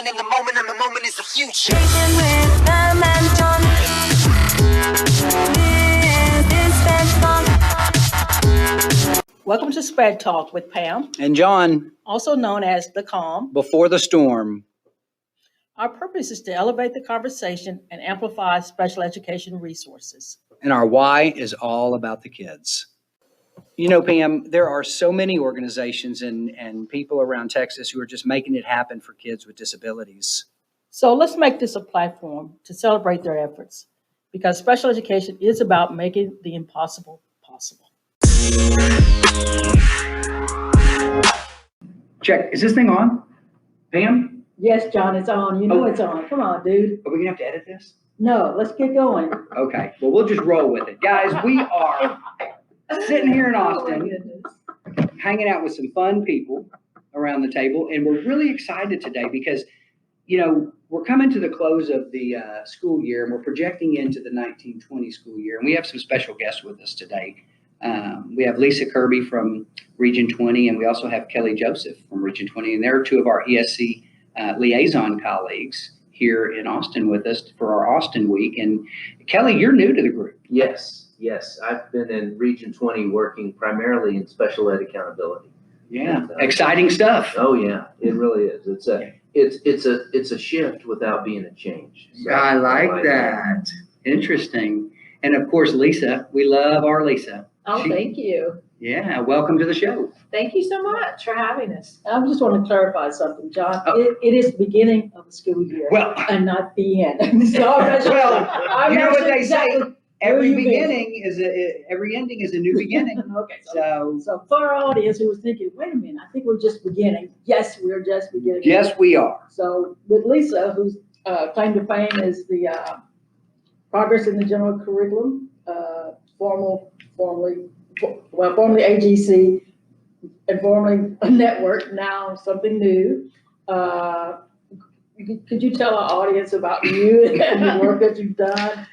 living in the moment, and the moment is the future. Welcome to SPED Talk with Pam and John, also known as The Calm. Before the Storm. Our purpose is to elevate the conversation and amplify special education resources. And our why is all about the kids. You know, Pam, there are so many organizations and people around Texas who are just making it happen for kids with disabilities. So let's make this a platform to celebrate their efforts, because special education is about making the impossible possible. Check. Is this thing on? Pam? Yes, John, it's on. You know it's on. Come on, dude. Are we going to have to edit this? No, let's get going. Okay. Well, we'll just roll with it. Guys, we are sitting here in Austin, hanging out with some fun people around the table. And we're really excited today because, you know, we're coming to the close of the school year and we're projecting into the 1920 school year. And we have some special guests with us today. We have Lisa Kirby from Region 20, and we also have Kelly Joseph from Region 20. And they're two of our ESC liaison colleagues here in Austin with us for our Austin week. And Kelly, you're new to the group. Yes. I've been in Region 20 working primarily in special ed accountability. Yeah, And, exciting stuff. Oh yeah, it really is. It's a shift without being a change. So I like that. Interesting. And of course, Lisa, we love our Lisa. Oh, thank you. Yeah, welcome to the show. Thank you so much for having us. I just want to clarify something, John. Oh. It is the beginning of the school year, Well, and not the end. So well, you know what they say, every you've been. beginning is every ending is a new beginning. Okay, So for our audience who was thinking, wait a minute, I think we're just beginning. Yes, we're just beginning. yes, we are. So with Lisa, whose claim to fame is the progress in the general curriculum, formerly AGC, and formerly a network, now something new. Could you tell our audience about you and the work that you've done?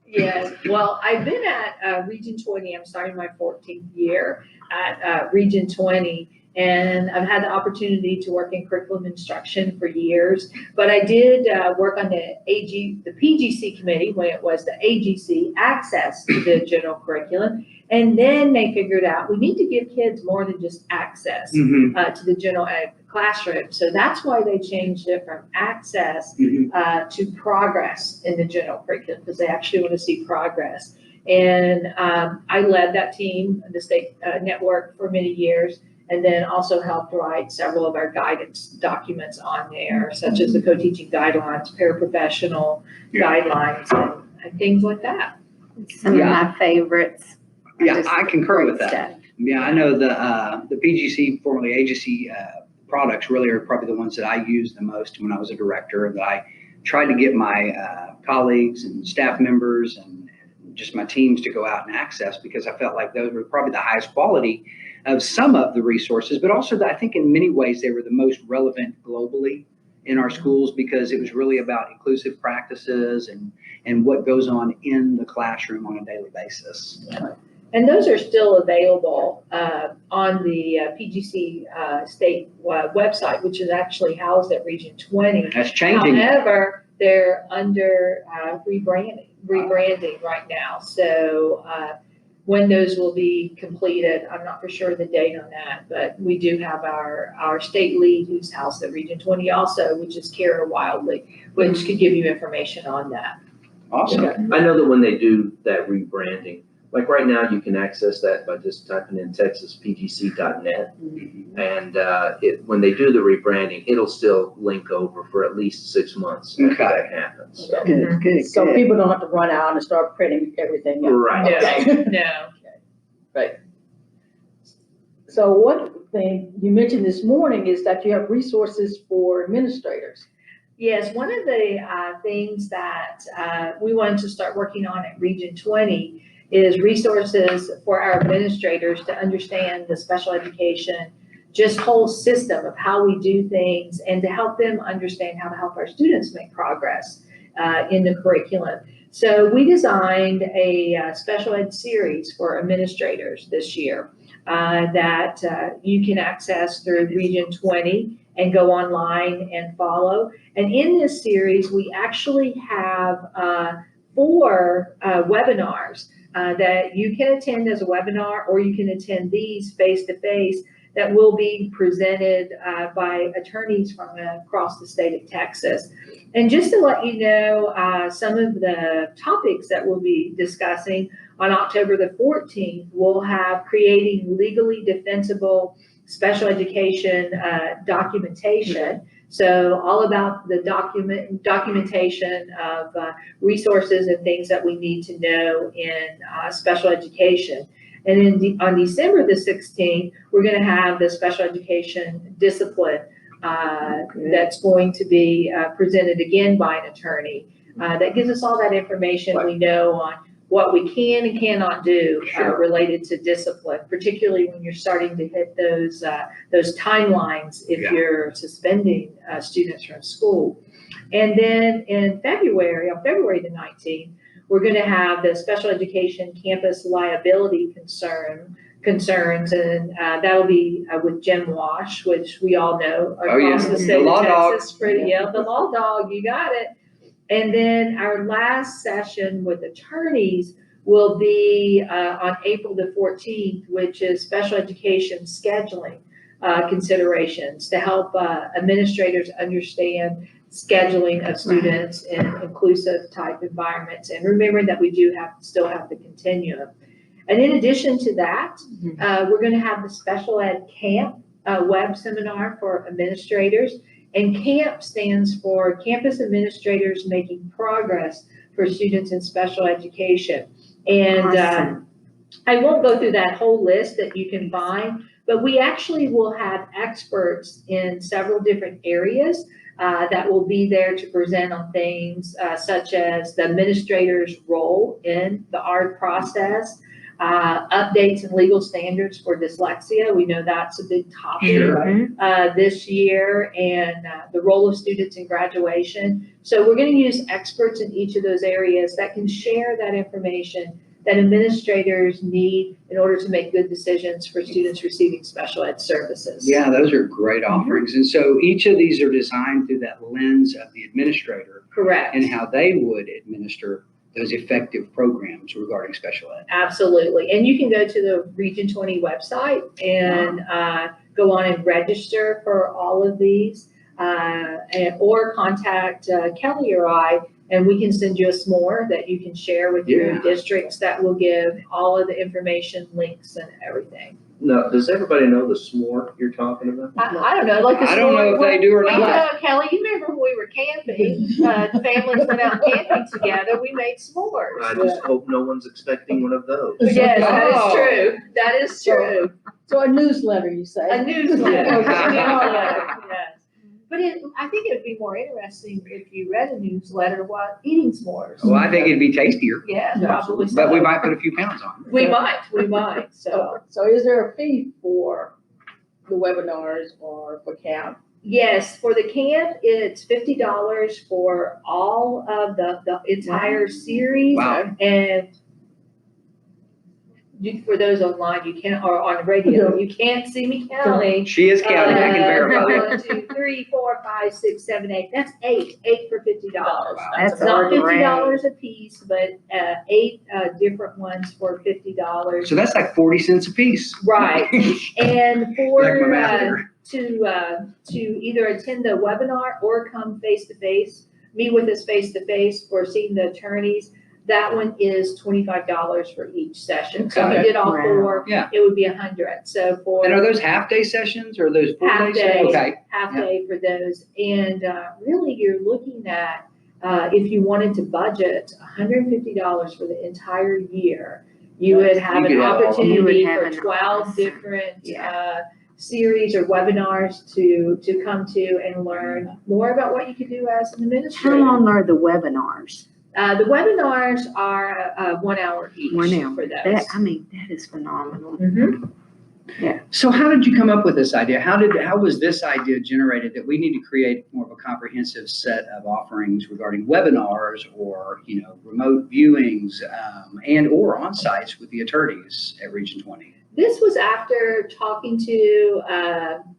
Yes, well, I've been at Region 20. I'm starting my 14th year at Region 20, and I've had the opportunity to work in curriculum instruction for years. But I did work on the PGC committee when it was the AGC, access to the general curriculum. And then they figured out we need to give kids more than just access to the general ed classroom. So that's why they changed it from access to progress in the general curriculum, because they actually want to see progress. And I led that team, the state network, for many years, and then also helped write several of our guidance documents on there, such as the co-teaching guidelines, paraprofessional guidelines, and things like that. Some of my favorites. Yeah, I concur with that. Stuff. Yeah, I know the PGC, formerly AGC products really are probably the ones that I used the most when I was a director, that I tried to get my colleagues and staff members and just my teams to go out and access, because I felt like those were probably the highest quality of some of the resources, but also that I think in many ways they were the most relevant globally in our schools, because it was really about inclusive practices and what goes on in the classroom on a daily basis. And those are still available on the PGC state website, which is actually housed at Region 20. That's changing. However, they're under rebranding right now. So when those will be completed, I'm not for sure the date on that, but we do have our state lead who's housed at Region 20 also, which is Kara Wildley, which could give you information on that. Awesome. Okay. I know that when they do that rebranding, like right now, you can access that by just typing in texaspgc.net. And when they do the rebranding, it'll still link over for at least 6 months after that happens. So. Good. So people don't have to run out and start printing everything out. Right. Okay. No. Right. So one thing you mentioned this morning is that you have resources for administrators. Yes, one of the things that we wanted to start working on at Region 20 is resources for our administrators to understand the special education, just whole system of how we do things, and to help them understand how to help our students make progress in the curriculum. So we designed a special ed series for administrators this year. that you can access through Region 20 and go online and follow. And in this series, we actually have 4 webinars that you can attend as a webinar, or you can attend these face-to-face that will be presented by attorneys from across the state of Texas. And just to let you know, some of the topics that we'll be discussing on October the 14th, we'll have creating legally defensible special education documentation. So all about the documentation of resources and things that we need to know in special education. And on December the 16th, we're going to have the special education discipline that's going to be presented again by an attorney. That gives us all that information we know on what we can and cannot do related to discipline, particularly when you're starting to hit those timelines if you're suspending students from school. And then in February, on February the 19th, we're going to have the special education campus liability concerns, and that'll be with Jim Wash, which we all know across the state of Texas. The law dog, you got it. And then our last session with attorneys will be on April the 14th, which is special education scheduling considerations to help administrators understand scheduling of students in inclusive type environments, and remembering that we do still have the continuum. And in addition to that, we're going to have the special ed camp web seminar for administrators. And CAMP stands for Campus Administrators Making Progress for Students in Special Education. And I won't go through that whole list that you can find, but we actually will have experts in several different areas that will be there to present on things such as the administrator's role in the ARD process, updates and legal standards for dyslexia. We know that's a big topic this year, and the role of students in graduation. So we're going to use experts in each of those areas that can share that information that administrators need in order to make good decisions for students receiving special ed services. Yeah, those are great offerings. And so each of these are designed through that lens of the administrator. Correct. And how they would administer those effective programs regarding special ed. Absolutely. And you can go to the Region 20 website and go on and register for all of these, or contact Kelly or I, and we can send you a s'more that you can share with your districts that will give all of the information, links, and everything. No, does everybody know the s'more you're talking about? I don't know. Like I don't know if they do or not. Kelly, you remember when we were camping, families went out camping together, we made s'mores. I just hope no one's expecting one of those. Yes, that is true. That is true. So a newsletter, you say? A newsletter. Yes. But I think it would be more interesting if you read a newsletter while eating s'mores. Well, I think it'd be tastier. Yeah, probably so. But we might put a few pounds on. We might. So is there a fee for the webinars or for camp? yes, for the camp, it's $50 for all of the entire series. Wow. And for those online, you can't, or on the radio, you can't see me counting. She is counting. I can verify. 1, 2, 3, 4, 5, 6, 7, 8. That's eight for $50. Wow. That's Not great. $50 a piece, but 8 different ones for $50. So that's like 40 cents a piece. Right. And Like for my math here. to either attend the webinar or come face to face, meet with us face to face, or seeing the attorneys, that one is $25 for each session. So if you did all four, it would be $100. So for And are those half-day sessions or are those full-day half sessions? day, Okay. half day for those. And really, you're looking at if you wanted to budget $150 for the entire year, you would have an opportunity for 12 different series or webinars to come to and learn more about what you can do as an administrator. How long are the webinars? The webinars are 1 hour each 1 hour. for those. That is phenomenal. Mm-hmm. So how did you come up with this idea? How was this idea generated that we need to create more of a comprehensive set of offerings regarding webinars or, remote viewings and or on-sites with the attorneys at Region 20? This was after talking to,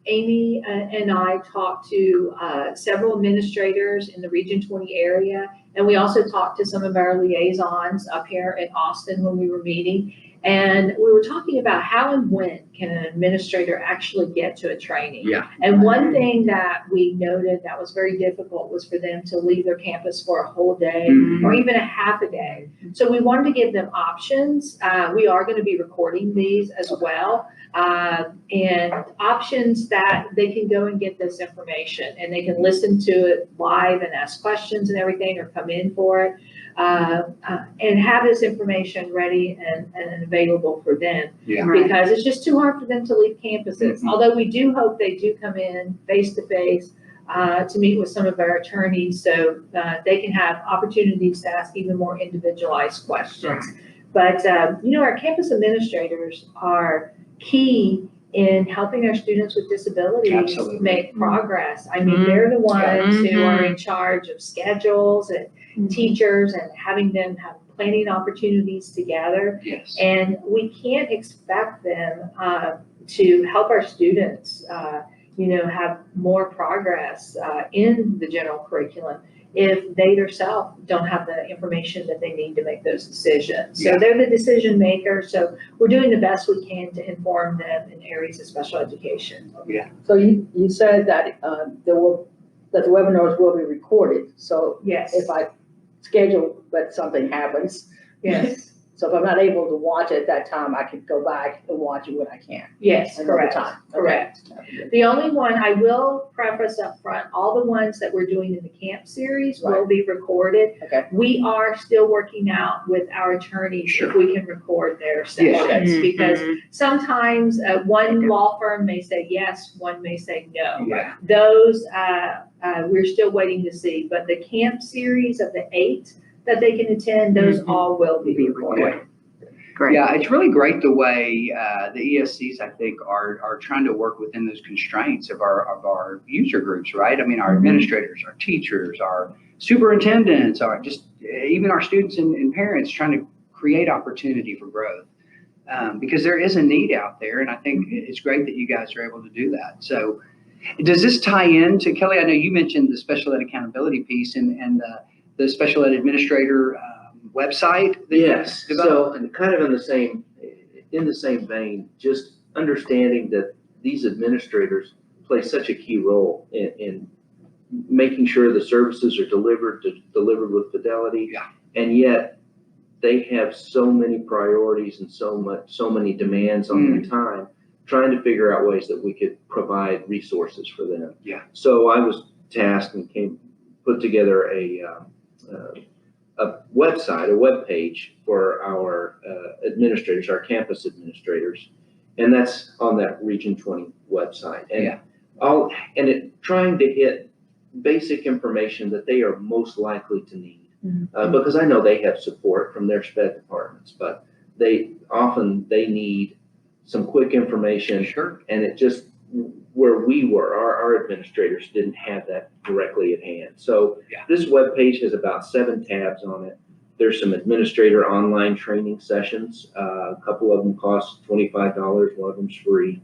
Amy and I talked to, several administrators in the Region 20 area. And we also talked to some of our liaisons up here in Austin when we were meeting. And we were talking about how and when can an administrator actually get to a training. Yeah. And one thing that we noted that was very difficult was for them to leave their campus for a whole day or even a half a day. So we wanted to give them options. We are going to be recording these as well. And options that they can go and get this information and they can listen to it live and ask questions and everything or come in for it. And have this information ready and available for them. Yeah. Because it's just too hard for them to leave campuses. Although we do hope they do come in face to face to meet with some of our attorneys so they can have opportunities to ask even more individualized questions. But, our campus administrators are key in helping our students with disabilities Absolutely. make progress. I mean, they're the ones who are in charge of schedules and teachers and having them have planning opportunities together. Yes. And we can't expect them to help our students, have more progress in the general curriculum if they themselves don't have the information that they need to make those decisions. So they're the decision makers. So we're doing the best we can to inform them in areas of special education. So you said that that the webinars will be recorded. So Yes. if I schedule, but something happens. Yes. So if I'm not able to watch it at that time, I could go back and watch it when I can. Yes, Another correct. time. Okay. Correct. The only one I will preface up front, all the ones that we're doing in the camp series will Right. be recorded. Okay. We are still working out with our attorneys if Sure. we can record their Yeah. sessions. Because sometimes one law firm may say yes, one may say no. Yeah. Those, we're still waiting to see. But the camp series of the 8 that they can attend, those all will be recorded. Great. Yeah, it's really great the way the ESCs, I think, are trying to work within those constraints of our user groups, right? I mean, our administrators, our teachers, our superintendents, our just even our students and parents trying to create opportunity for growth because there is a need out there, and I think it's great that you guys are able to do that. So, does this tie in to Kelly? I know you mentioned the special ed accountability piece and the special ed administrator website. that you Yes, developed? so, and kind of in the same vein, just understanding that these administrators play such a key role in making sure the services are delivered with fidelity. Yeah. And yet, they have so many priorities and so many demands on their time, trying to figure out ways that we could provide resources for them. Yeah. So I was tasked and put together a website, a web page for our administrators, our campus administrators, and that's on that Region 20 website. And trying to hit basic information that they are most likely to need, because I know they have support from their SPED departments, but they need some quick information. Sure. And it just, where we were, our administrators didn't have that directly at hand. So this webpage has about 7 tabs on it. There's some administrator online training sessions. A couple of them cost $25. One of them's free.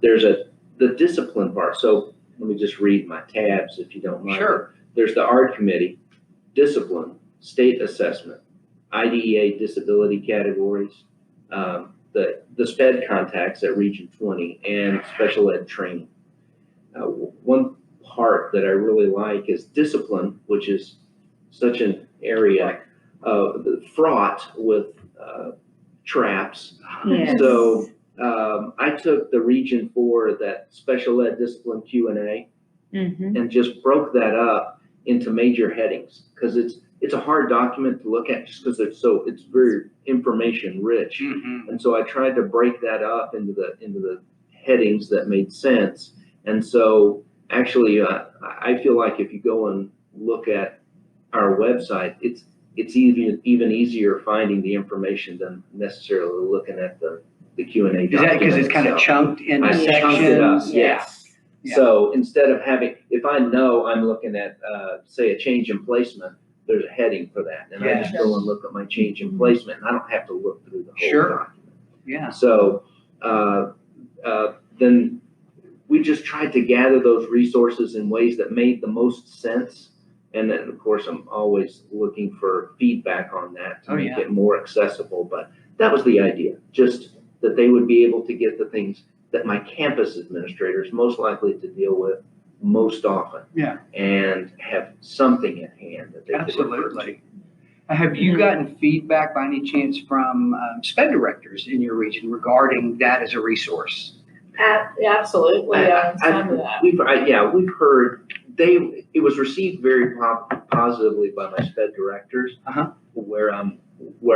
There's the discipline part. So let me just read my tabs if you don't mind. Sure. There's the ARD committee, discipline, state assessment, IDEA disability categories, the SPED contacts at Region 20, and special ed training. One part that I really like is discipline, which is such an area fraught with traps. Yes. So I took the Region 4, that special ed discipline Q&A, and just broke that up into major headings, because it's a hard document to look at just because it's very information rich. And so I tried to break that up into the headings that made sense. And so actually I feel like if you go and look at our website, it's even easier finding the information than necessarily looking at the Q&A document. Is that because it's kind of chunked into I sections? chunked it up, yes. Yeah. So instead of if I know I'm looking at, say, a change in placement, there's a heading for that. And I just go and look at my change in placement, and I don't have to look through the whole Sure. document. Yeah. So then we just tried to gather those resources in ways that made the most sense. And then, of course, I'm always looking for feedback on that to make it more accessible. But that was the idea, just that they would be able to get the things that my campus administrators most likely to deal with most often. Yeah. And have something at hand that they could refer to. Absolutely. Have you gotten feedback by any chance from SPED directors in your region regarding that as a resource? Absolutely, some of that. We've heard it was received very positively by my SPED directors. Where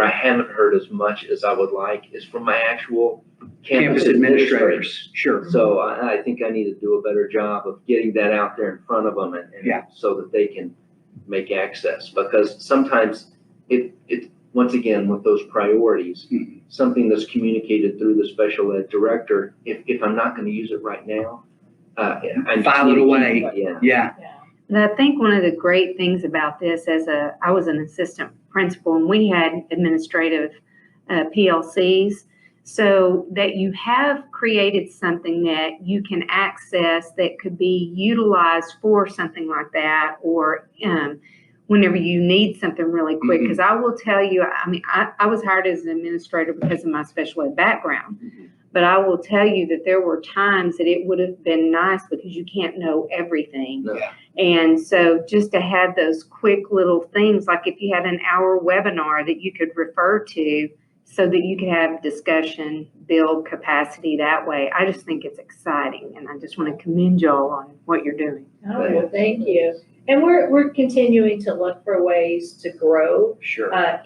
I haven't heard as much as I would like is from my actual campus administrators. Sure. So I think I need to do a better job of getting that out there in front of them and so that they can make access, because sometimes it once again, with those priorities, something that's communicated through the special ed director, if I'm not going to use it right now, I file it away. Yeah. And I think one of the great things about this, I was an assistant principal and we had administrative PLCs, so that you have created something that you can access that could be utilized for something like that, or whenever you need something really quick. Because I will tell you, I mean, I was hired as an administrator because of my special ed background. But I will tell you that there were times that it would have been nice because you can't know everything. No. And so just to have those quick little things, like if you had an hour webinar that you could refer to so that you could have discussion, build capacity that way, I just think it's exciting. And I just want to commend y'all on what you're doing. Oh, well, thank you. And we're continuing to look for ways to grow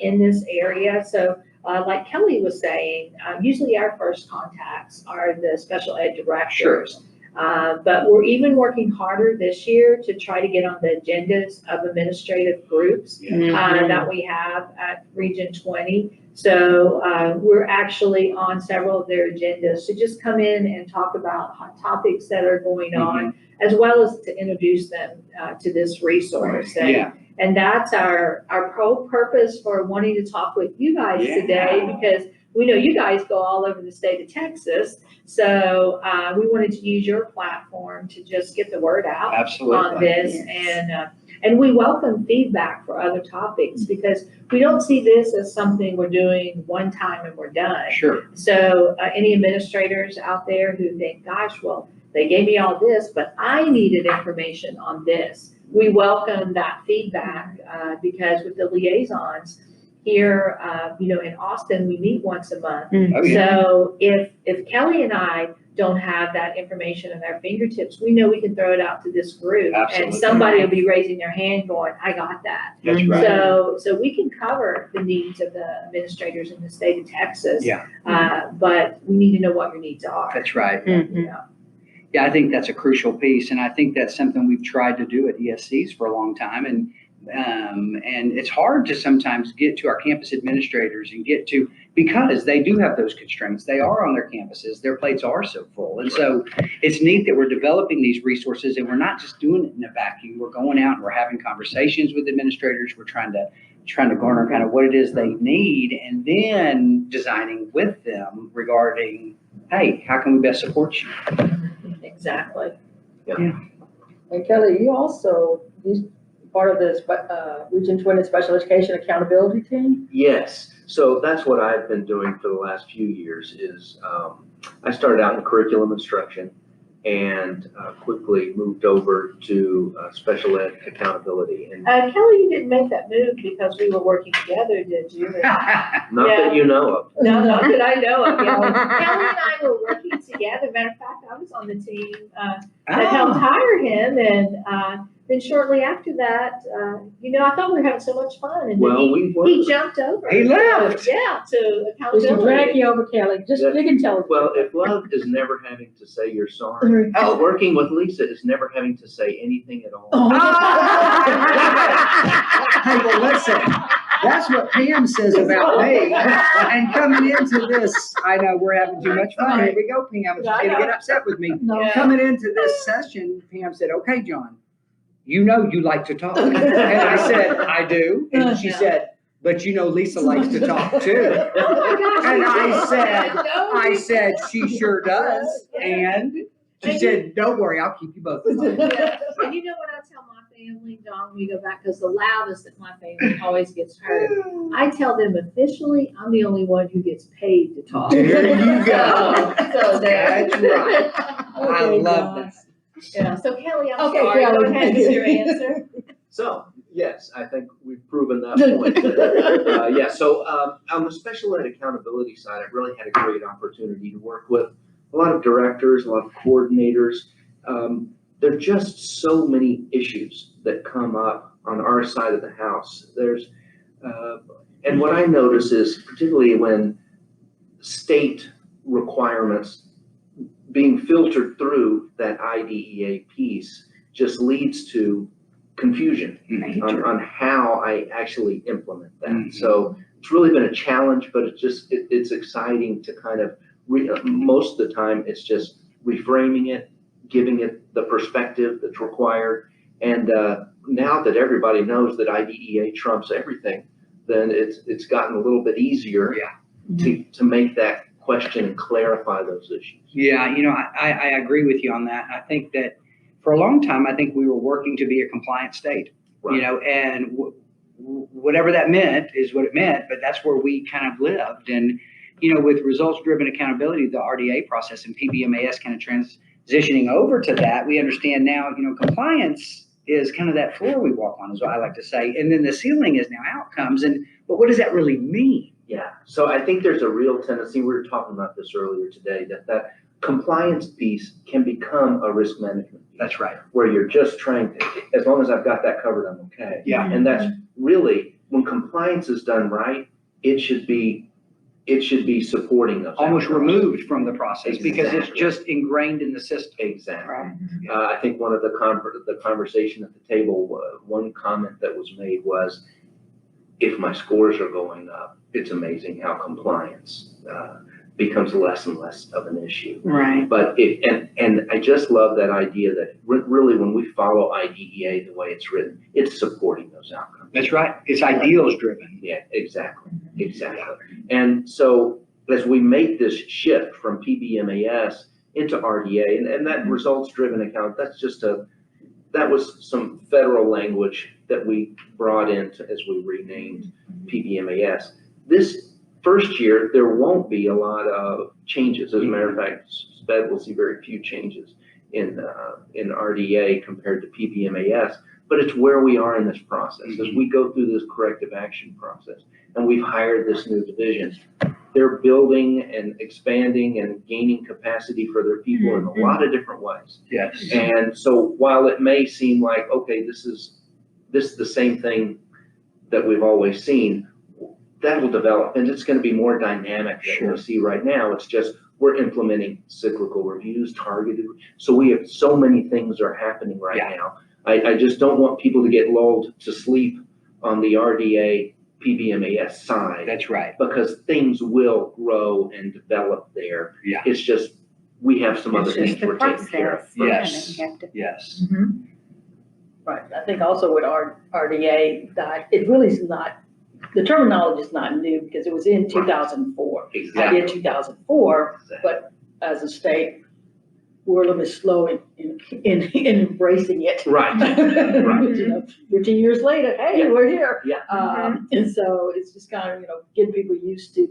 in this area. So like Kelly was saying, usually our first contacts are the special ed directors. But we're even working harder this year to try to get on the agendas of administrative groups that we have at Region 20. So we're actually on several of their agendas to just come in and talk about hot topics that are going on, as well as to introduce them to this resource. And that's our whole purpose for wanting to talk with you guys today, because we know you guys go all over the state of Texas. So we wanted to use your platform to just get the word out on this. And we welcome feedback for other topics, because we don't see this as something we're doing one time and we're done. So any administrators out there who think, gosh, well, they gave me all this, but I needed information on this. We welcome that feedback because with the liaisons here, in Austin, we meet once a month. So if Kelly and I don't have that information at our fingertips, we know we can throw it out to this group, and somebody will be raising their hand going, I got that. That's right. So we can cover the needs of the administrators in the state of Texas. But we need to know what your needs are. That's right. Yeah, I think that's a crucial piece, and I think that's something we've tried to do at ESCs for a long time, and it's hard to sometimes get to our campus administrators and get to, because they do have those constraints. They are on their campuses, their plates are so full, and so it's neat that we're developing these resources, and we're not just doing it in a vacuum. We're going out and we're having conversations with administrators. We're trying to garner kind of what it is they need, and then designing with them regarding, hey, how can we best support you? Exactly. And Kelly, you also part of this Region 20 Special Education Accountability Team? Yes. So that's what I've been doing for the last few years is I started out in curriculum instruction and quickly moved over to special ed accountability. And Kelly, you didn't make that move because we were working together, did you? not that you know of. No, not that I know of. Kelly and I were working together. Matter of fact, I was on the team that helped hire him, and then shortly after that, I thought we were having so much fun, and then he jumped over. He left. To We accountability. should drag you over, Kelly. Just you can tell us. Well, if love is never having to say you're sorry, working with Lisa is never having to say anything at all. Hey, well, listen, that's what Pam says about me. And coming into this, I know we're having too much fun. Here we go, Pam. She's going to get upset with me. No. Coming into this session, Pam said, okay, John, you know you like to talk. And I said, I do. And she said, but you know, Lisa likes to talk too. And I said, she sure does. And she said, don't worry, I'll keep you both. Yeah. And you know what I tell my family, Don, when you go back, because the loudest that my family always gets heard. I tell them officially, I'm the only one who gets paid to talk. There you go. So there. That's right. I Okay, love Don. this. Yeah, so Kelly, I'm Okay, sorry, Kelly. go ahead with your answer. So, yes, I think we've proven that point. Yeah, so on the special ed accountability side, I really had a great opportunity to work with a lot of directors, a lot of coordinators. There are just so many issues that come up on our side of the house. And what I notice is, particularly when state requirements being filtered through that IDEA piece just leads to confusion on how I actually implement that. So it's really been a challenge, but it's exciting to kind of, most of the time, it's just reframing it, giving it the perspective that's required. And now that everybody knows that IDEA trumps everything, then it's gotten a little bit easier to make that question and clarify those issues. Yeah, you know, I agree with you on that. I think that for a long time, I think we were working to be a compliant state, you know, and whatever that meant is what it meant, but that's where we kind of lived. And, you know, with results-driven accountability, the RDA process and PBMAS kind of transitioning over to that, we understand now, you know, compliance is kind of that floor we walk on, is what I like to say. And then the ceiling is now outcomes. But what does that really mean? Yeah, so I think there's a real tendency, we were talking about this earlier today, that compliance piece can become a risk management piece. That's right. Where you're just trying to, as long as I've got that covered, I'm okay. Yeah. And that's really, when compliance is done right, it should be supporting those Almost outcomes. removed from the process because it's Exactly. just ingrained in the system. Exactly. Right. I think one of the conversation at the table, one comment that was made was, if my scores are going up, it's amazing how compliance becomes less and less of an issue. Right. But and I just love that idea that really when we follow IDEA the way it's written, it's supporting those outcomes. That's right. It's ideals driven. Yeah, exactly. And so as we make this shift from PBMAS into RDA, and that results driven account, that was some federal language that we brought in as we renamed PBMAS. This first year, there won't be a lot of changes. As a matter of fact, SPED will see very few changes in RDA compared to PBMAS, but it's where we are in this process. As we go through this corrective action process, and we've hired this new division, they're building and expanding and gaining capacity for their people in a lot of different ways. Yes. And so while it may seem like, okay, this is the same thing that we've always seen, that will develop, and it's going to be more dynamic than we see right now. It's just we're implementing cyclical reviews, targeted. So we have so many things are happening right now. I just don't want people to get lulled to sleep on the RDA PBMAS side. That's right. Because things will grow and develop there. Yeah. It's just we have some other It's things just the we're taking care of. process. Yes. Yeah, you have to- Yes. Right, I think also with RDA, that it really is not, the terminology is not new because it was in 2004. Exactly. I did 2004, but as a state, we're a little bit slow in embracing it. Right. You know, 15 years later, hey, Yeah. we're here. Yeah. And so it's just kind of, getting people used to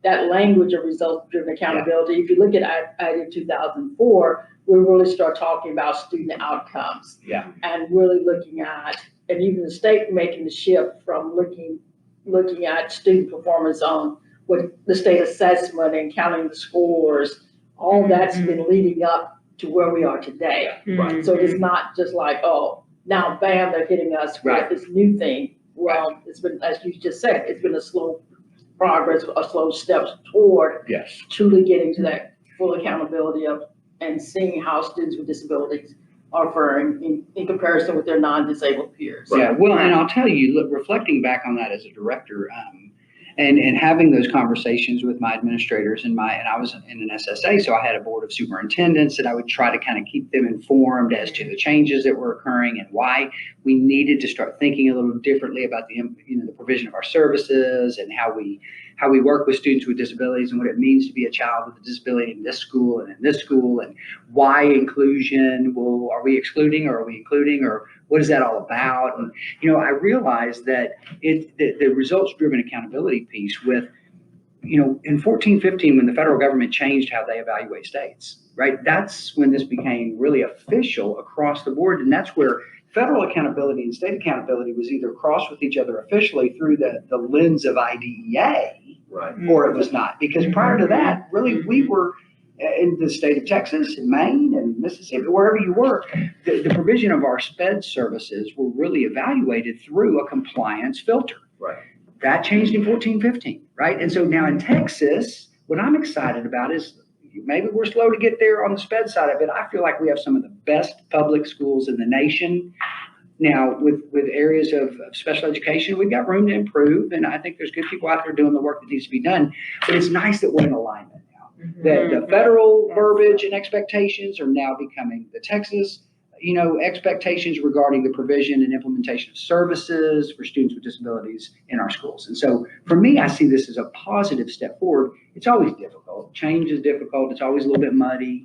that language of results-driven accountability. If you look at I did 2004, we really start talking about student outcomes. Yeah. And really looking at, and even the state making the shift from looking at student performance on what the state assessment and counting the scores, all that's been leading up to where we are today. Right. So it's not just like, oh, now bam, they're hitting us with this new thing. Well, it's been, as you just said, it's been a slow progress, a slow steps toward Yes. truly getting to that full accountability of and seeing how students with disabilities are faring in comparison with their non-disabled peers. Yeah. Well, and I'll tell you, look, reflecting back on that as a director, And having those conversations with my administrators and I was in an SSA, so I had a board of superintendents that I would try to kind of keep them informed as to the changes that were occurring and why we needed to start thinking a little differently about the provision of our services and how we work with students with disabilities and what it means to be a child with a disability in this school and in this school, and why inclusion. Well, are we excluding or are we including, or what is that all about? And I realized that the results-driven accountability piece with, in 14-15, when the federal government changed how they evaluate states, right? That's when this became really official across the board, and that's where federal accountability and state accountability was either crossed with each other officially through the lens of IDEA, Right. or it was not. Because prior to that, really, we were in the state of Texas and Maine and Mississippi, wherever you were, the provision of our SPED services were really evaluated through a compliance filter. Right. That changed in 14-15, right? And so now in Texas, what I'm excited about is maybe we're slow to get there on the SPED side of it. I feel like we have some of the best public schools in the nation. Now, with areas of special education, we've got room to improve, and I think there's good people out there doing the work that needs to be done. But it's nice that we're in alignment now. That the federal verbiage and expectations are now becoming the Texas, expectations regarding the provision and implementation of services for students with disabilities in our schools. And so for me, I see this as a positive step forward. It's always difficult. Change is difficult. It's always a little bit muddy.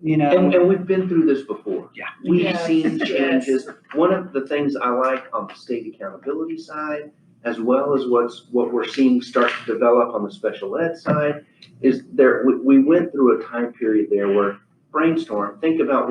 And we've been through this before. Yeah. We've seen changes. One of the things I like on the state accountability side, as well as what we're seeing start to develop on the special ed side, is we went through a time period there where brainstorm, think about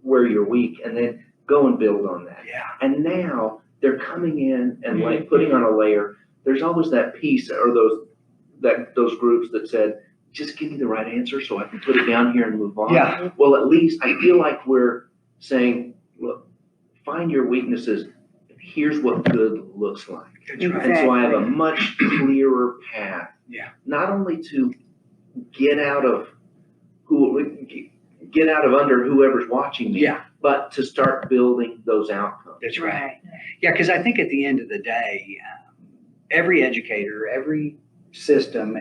where you're weak, and then go and build on that. Yeah. And now they're coming in and like putting on a layer. There's always that piece or those groups that said, just give me the right answer so I can put it down here and move on. Yeah. Well, at least I feel like we're saying, look, find your weaknesses. Here's what good looks like. That's right. And so I have a much clearer path. Yeah. Not only to get out of under whoever's watching me, Yeah. but to start building those outcomes. That's right. Yeah, because I think at the end of the day, every educator, every system,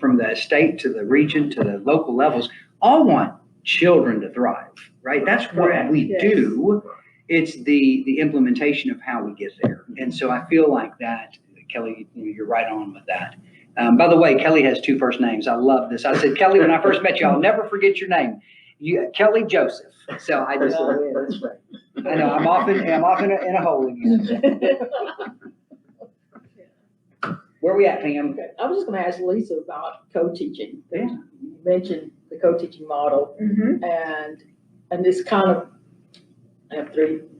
from the state to the region to the local levels, all want children to thrive, right? That's what we do. It's the implementation of how we get there. And so I feel like that, Kelly, you're right on with that. By the way, Kelly has two first names. I love this. I said, Kelly, when I first met you, I'll never forget your name. Kelly Joseph. So I just, That's right. I know I'm off in a hole again. Where are we at, Pam? Okay, I was just gonna ask Lisa about co-teaching. Yeah. You mentioned the co-teaching model, and this kind of,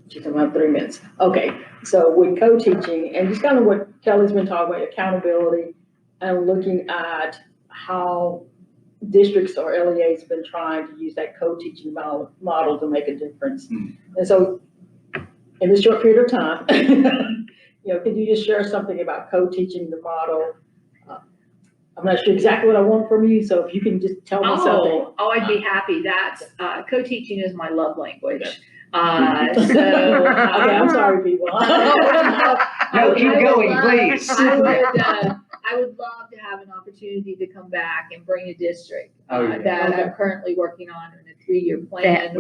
she's gonna have 3 minutes. Okay, so with co-teaching, and just kind of what Kelly's been talking about, accountability, and looking at how districts or LEAs have been trying to use that co-teaching model to make a difference. And so, in this short period of time, could you just share something about co-teaching the model? I'm not sure exactly what I want from you, so if you can just tell me something. Oh, I'd be happy. That's co-teaching is my love language. So Okay, I'm sorry, people. No, keep going, please. I would love to have an opportunity to come back and bring a district that I'm currently working on in a 3-year plan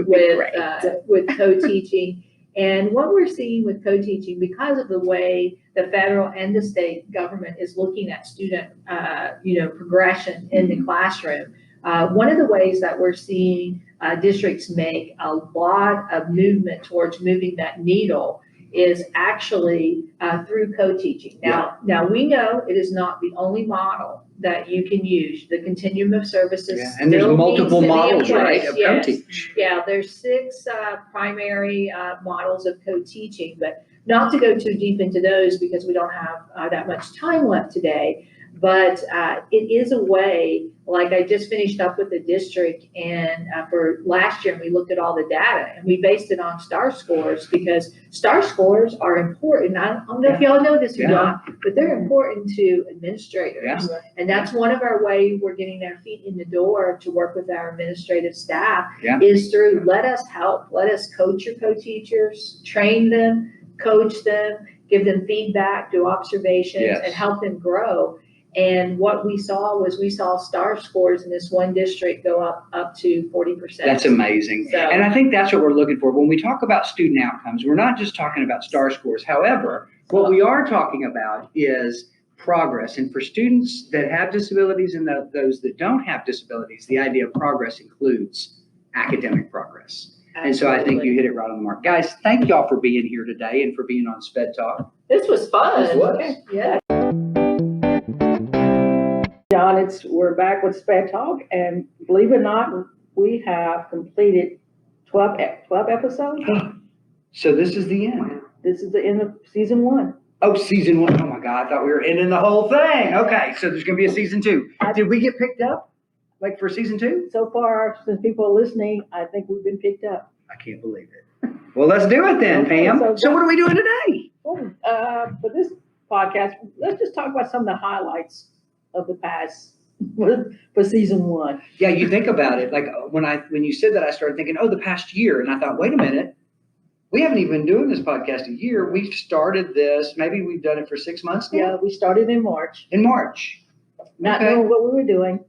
with co-teaching. And what we're seeing with co-teaching, because of the way the federal and the state government is looking at student, progression in the classroom, one of the ways that we're seeing districts make a lot of movement towards moving that needle is actually through co-teaching. Now we know it is not the only model that you can use. The continuum of services. Yeah, and there's multiple models, right, of co-teach. Yeah, there's 6 primary models of co-teaching, but not to go too deep into those because we don't have that much time left today. But it is a way, like I just finished up with the district, and for last year, we looked at all the data and we based it on STAR scores, because STAR scores are important. I don't know if y'all know this or not, but they're important to administrators. Yeah. And that's one of our ways we're getting our feet in the door to work with our administrative staff is through let us help, let us coach your co-teachers, train them, coach them, give them feedback, do observations, Yes. and help them grow. And what we saw star scores in this one district go up to 40%. That's amazing. So- And I think that's what we're looking for. When we talk about student outcomes, we're not just talking about star scores. However, what we are talking about is progress. And for students that have disabilities and those that don't have disabilities, the idea of progress includes academic progress. And so I think you hit it right on the mark. Guys, thank y'all for being here today and for being on SPED Talk. This was fun. This was. Yeah. John, we're back with SPED Talk, and believe it or not, we have completed 12 episodes. So this is the end. This is the end of season 1. Oh, season 1. Oh my God, I thought we were ending the whole thing. Okay, so there's going to be a season 2. Did we get picked up like for season 2? So far, since people are listening, I think we've been picked up. I can't believe it. Well, let's do it then, Okay, Pam. So what are we doing today? For this podcast, let's just talk about some of the highlights of the past for season 1. Yeah, you think about it. Like when you said that, I started thinking, oh, the past year. And I thought, wait a minute. We haven't even been doing this podcast a year. We've started this. Maybe we've done it for 6 months now. Yeah, we started in March, In March. not Okay. knowing what we were doing.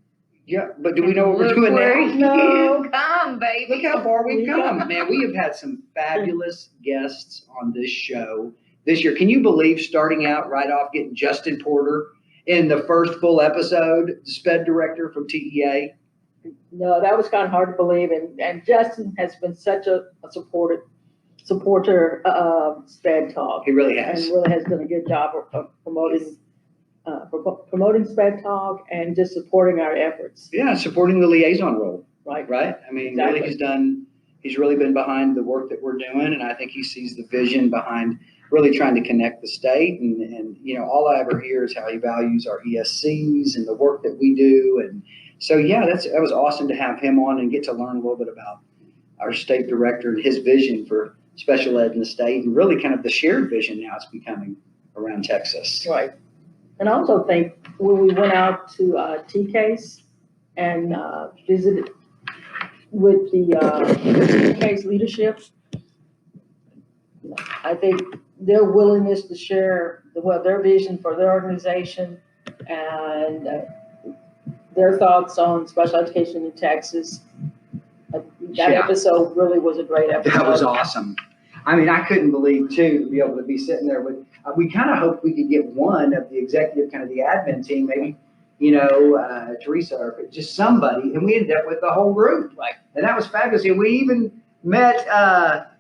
Yeah, but do we know what we're Look doing where now? you come, baby. Look how far we've come. Man, we have had some fabulous guests on this show this year. Can you believe starting out right off getting Justin Porter in the first full episode, the SPED director from TEA? No, that was kind of hard to believe, and Justin has been such a supporter of SPED Talk, He really and has. really has done a good job of promoting SPED Talk and just supporting our efforts, Yeah, supporting the liaison role, right? right? I mean, Exactly. really he's really been behind the work that we're doing, and I think he sees the vision behind really trying to connect the state. And you know, all I ever hear is how he values our ESCs and the work that we do. And so, yeah, that was awesome to have him on and get to learn a little bit about our state director and his vision for special ed in the state, and really kind of the shared vision now it's becoming around Texas. Right. And I also think when we went out to TCASE and visited with the TCASE leadership, I think their willingness to share their vision for their organization and their thoughts on special education in Texas. That Yeah. episode really was a great episode. That was awesome. I mean, I couldn't believe too to be able to be sitting there with. We kind of hoped we could get one of the executive, kind of the admin team, maybe Teresa or just somebody, and we ended up with the whole group. Right. And that was fabulous. And we even met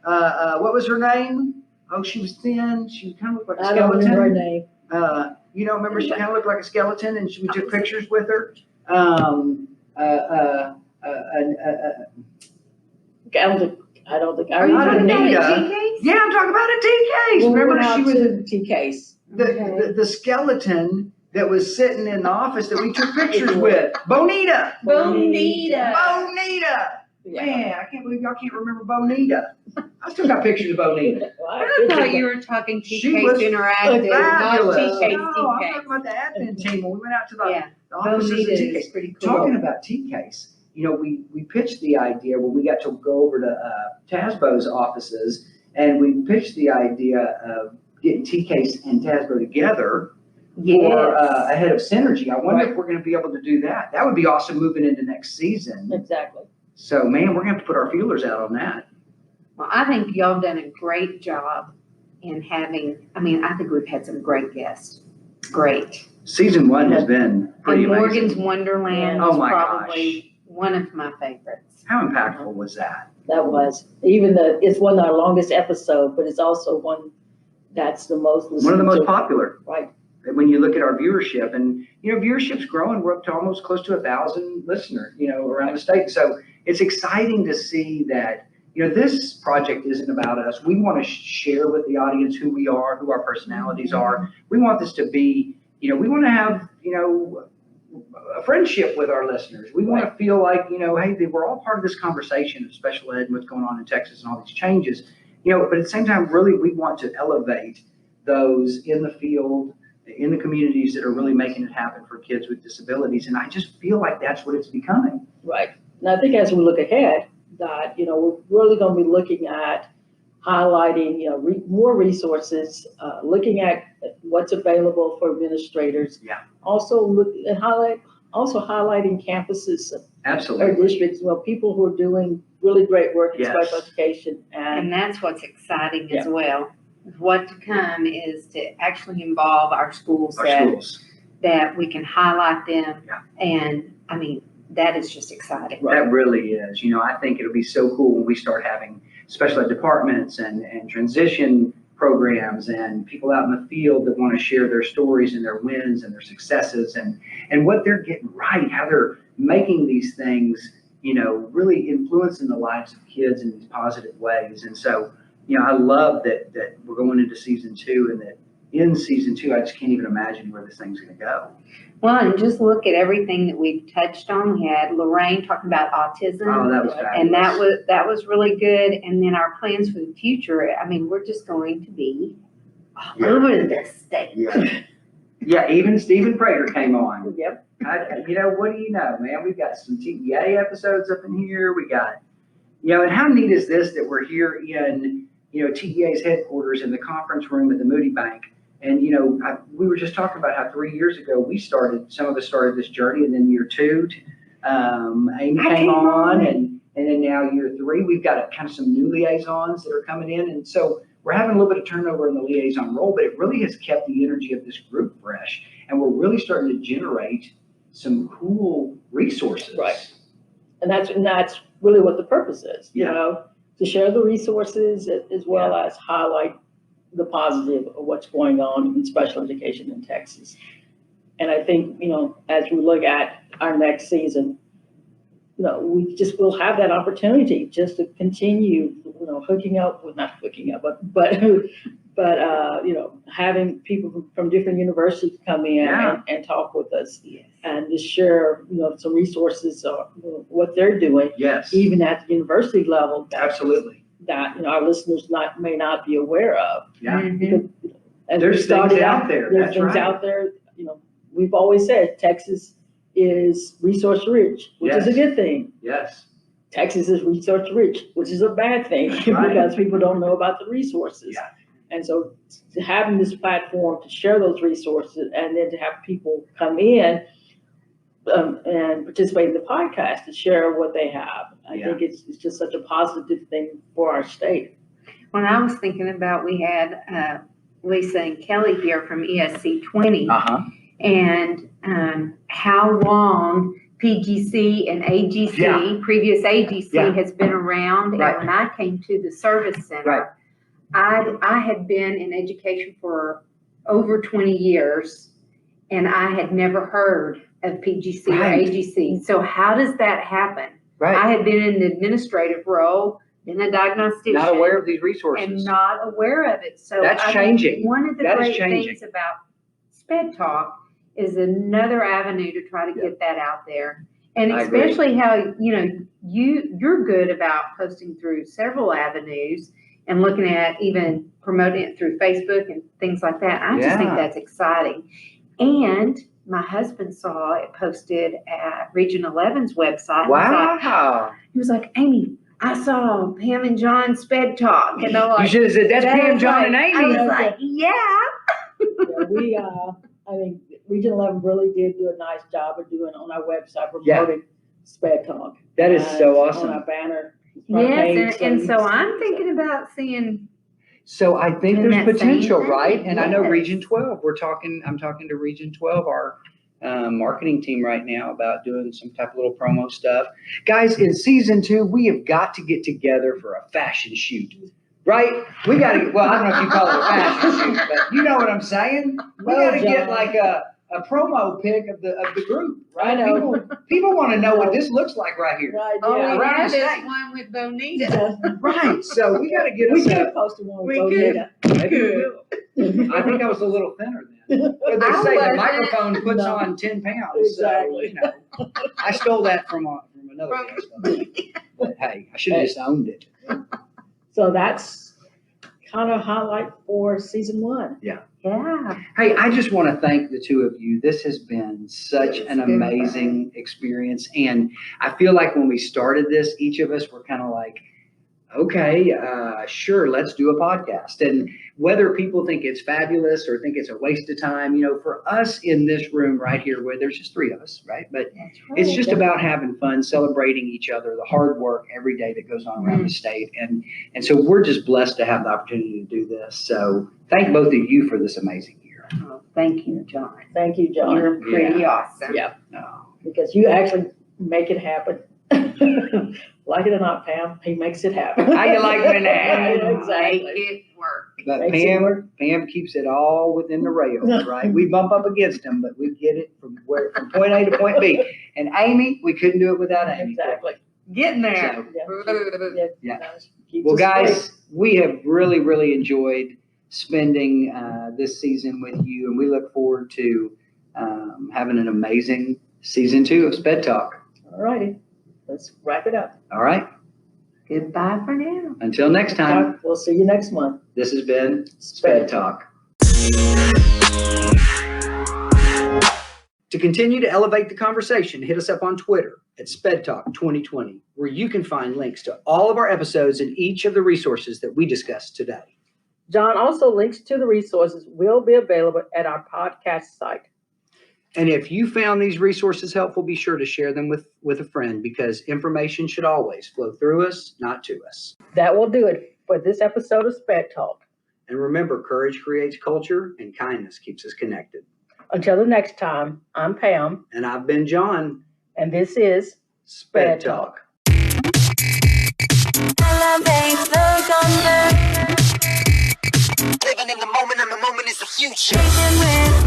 what was her name? Oh, she was thin. She kind of looked like a I don't remember her skeleton. name. You don't remember? She kind of looked like a skeleton, and we took pictures with her. I don't think I Are you I talking don't about need a a- TCASE? Yeah, I'm talking about a TCASE. We Remember, went out she was to TCASE. the skeleton that was sitting in the office that we took pictures with. Bonita. Bonita. Bonita. Man, I can't believe y'all can't remember Bonita. I still got pictures of Bonita. I thought you were talking She was TCASE Interactive, not Fabulous. TCASE. No, I'm talking about the admin team when we went out to the Yeah, offices of Bonita is TCASE. pretty cool. Talking about TCASE, we pitched the idea when we got to go over to TASBO's offices, and we pitched the idea of getting TCASE and TASBO together for Yes. ahead of synergy. I wonder if we're going to be able to do that. That would be awesome moving into next season. Exactly. So, man, we're going to have to put our feelers out on that. Well, I think y'all done a great job in having, I think we've had some great guests. Great. Season 1 has been pretty And amazing. Morgan's Wonderland Oh was my probably one of my favorites. How impactful was that? That was, it's one of our longest episode, but it's also one that's the most listened One of the most to. popular. Right. When you look at our viewership, and viewership's growing, we're up to almost close to 1,000 listeners, around the state. So it's exciting to see that, this project isn't about us. We want to share with the audience who we are, who our personalities are. We want this to be, we want to have, a friendship with our listeners. We want to feel like, hey, we're all part of this conversation of special ed and what's going on in Texas and all these changes, but at the same time, really, we want to elevate those in the field, in the communities that are really making it happen for kids with disabilities. And I just feel like that's what it's becoming. Right. And I think as we look ahead, that, we're really going to be looking at highlighting, more resources, looking at what's available for administrators. Yeah. Also highlighting campuses or Absolutely. districts, people who are doing really great work in Yes. special education. And that's what's exciting as Yeah. well. What to come is to actually involve our schools Our that, schools. that we can highlight them. Yeah. And I mean, that is just exciting. That really is. I think it'll be so cool when we start having special ed departments and transition programs and people out in the field that want to share their stories and their wins and their successes and what they're getting right, how they're making these things, really influencing the lives of kids in these positive ways. And so, I love that we're going into season 2, and that in season 2, I just can't even imagine where this thing's going to go. Well, and just look at everything that we've touched on. We had Lorraine talking about autism. Oh, that was fabulous. And that was really good. And then our plans for the future, I mean, we're just going to be all over the state. Yeah, even Stephen Prater came on. Yep. What do you know, man? We've got some TEA episodes up in here. We got, and how neat is this that we're here in, TEA's headquarters in the conference room at the Moody Bank. And, we were just talking about how 3 years ago some of us started this journey, and then year 2, Amy came on, and then now year 3, we've got kind of some new liaisons that are coming in. And so we're having a little bit of turnover in the liaison role, but it really has kept the energy of this group fresh. And we're really starting to generate some cool resources. Right. And that's really what the purpose is, to share the resources as well as highlight the positive of what's going on in special education in Texas. And I think, as we look at our next season, we'll have that opportunity just to continue, having people from different universities come in and talk with us and just share, some resources of what they're doing. Yes. Even at the university level. Absolutely. That, our listeners may not be aware of. Yeah. Because as There's we started things out there. There's That's things right. out there, we've always said Texas is resource rich, which is a good thing. Yes. Texas is resource rich, which is a bad thing because people don't know about the resources. Yeah. And so having this platform to share those resources and then to have people come in and participate in the podcast to share what they have. I think it's just such a positive thing for our state. When I was thinking about, we had Lisa and Kelly here from ESC 20. And how long PGC and AGC, previous AGC, has been around. Right. And when I came to the service center, I had been in education for over 20 years, and I had never heard of PGC or AGC. So how does that happen? Right. I had been in the administrative role, been a diagnostician. Not aware of these resources. And not aware of it. So That's changing. One of the great things about SPED Talk is another avenue to try to get that out there. And especially how, you're good about posting through several avenues and looking at even promoting it through Facebook and things like that. I just think that's exciting. And my husband saw it posted at Region 11's website. Wow. He was like, Amy, I saw Pam and John SPED Talk. And I'm like, you should have said, that's Pam, John, and Amy. I was like, Region 11 really did do a nice job of doing on our website promoting SPED Talk. That is so awesome. On our banner. Yes, and so I'm thinking about seeing. So I think In there's that same potential, thing, right? And I know yes. Region 12, I'm talking to Region 12, our marketing team right now about doing some type of little promo stuff. Guys, in season 2, we have got to get together for a fashion shoot, right? We got to, well, I don't know if you call it a fashion shoot, but you know what I'm saying? We got to get like a promo pic of the group, right? I know. People want to know what this looks like right here. Right, Oh, yeah. we around have the this state. one with Bonita. Right, so we got to get We us could a, post one We with could. Bonita. maybe we will. I think I was a little thinner then. But they I say the wasn't. microphone puts No. on 10 pounds. Exactly. So, I stole that from another guest. But hey, I should have just owned it. So that's kind of highlight for season 1. Yeah. Hey, I just want to thank the two of you. This has been such an been amazing experience. And I feel like when we started this, each of us were kind of like, okay, sure, let's do a podcast. And whether people think it's fabulous or think it's a waste of time, for us in this room right here, where there's just three of us, right? But it's just about having fun, celebrating each other, the hard work every day that goes on around the state. And so we're just blessed to have the opportunity to do this. So thank both of you for this amazing year. Oh, thank you, John. Thank you, John. You're pretty awesome. Yeah, Oh, because you actually make it happen. Like it or not, Pam, he makes it happen. How you like me now? Make Exactly. it work. But Makes it work. Pam keeps it all within the rails, right? We bump up against them, but we get it from point A to point B. And Amy, we couldn't do it without Amy. Exactly. Getting there. Yeah. Keeps Well, us guys, straight. we have really, really enjoyed spending this season with you, and we look forward to having an amazing season 2 of SPED Talk. All righty, let's wrap it up. All right. Goodbye for now. Until next time, We'll see you next month. this has been SPED Talk. To continue to elevate the conversation, hit us up on Twitter at SPED Talk 2020, where you can find links to all of our episodes and each of the resources that we discussed today. John, also links to the resources will be available at our podcast site. And if you found these resources helpful, be sure to share them with a friend, because information should always flow through us, not to us. That will do it for this episode of SPED Talk. And remember, courage creates culture and kindness keeps us connected. Until the next time, I'm Pam, And I've been John. and this is SPED Talk. Living in the moment, and the moment is the future. With